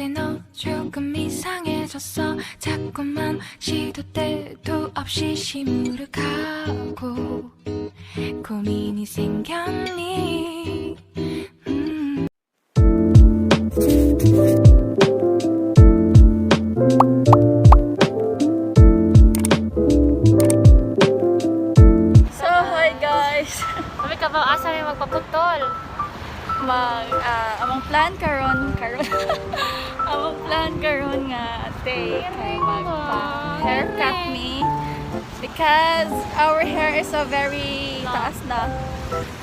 그때 너 조금 이상해졌어. 자꾸만 시도 때도 없이 시무룩하고 고민이 생겼니. So, hi guys! Kami ka ba asa may magpaputol? Among plan karon among plan karon nga day kay haircut me because our hair is so very taas na.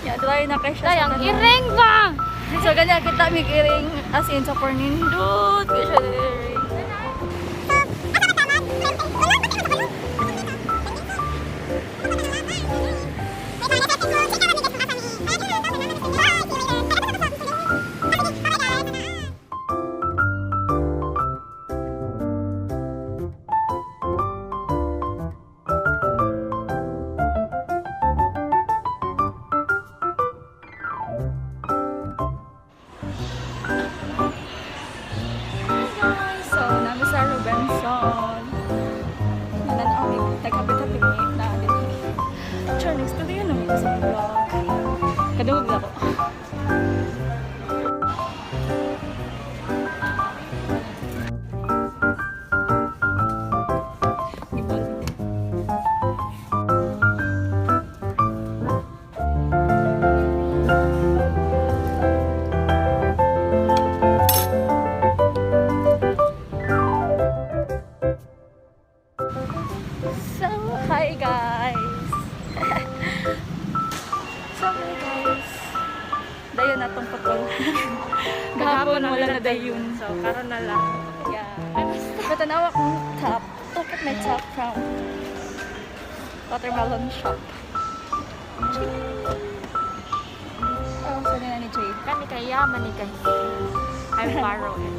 Yeah, dry na kay siya. Dayang iring ba? So ganyan kita mig iring as in sa pornindot kay siya iring. Kadungog na ako. So, hi guys! Dayon na tong putol. Gahapon wala na dayon. So, karon na lang. Yeah. Patanawa kong top. Look at my top from Watermelon Shop. Oh, saan na ni Jade? Kami kaya manikan. I borrow it.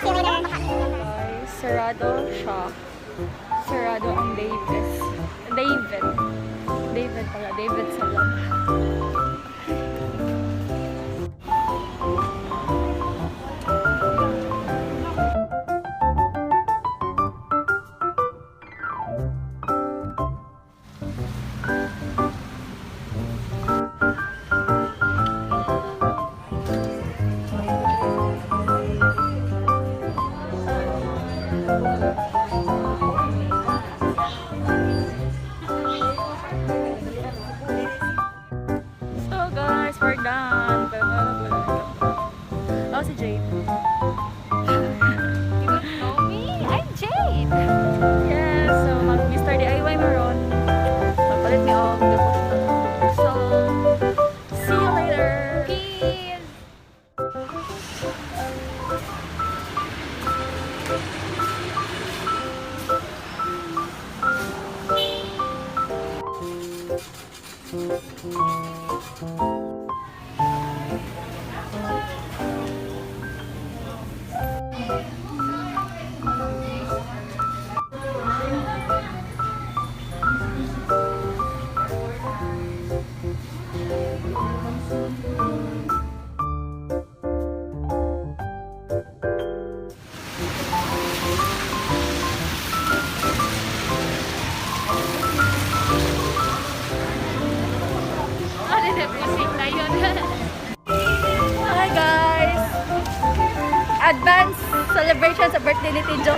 Guys, Sarado Shop. Sarado ang David pala. David Salon. So guys, we're done. Oh, si Jade. You don't know me? I'm Jade. Yes, so mag-Mr. DIY maron. Magpalit niyo ako. So, see you later. Peace. Hi guys! Advance celebration sa birthday ni Tijo.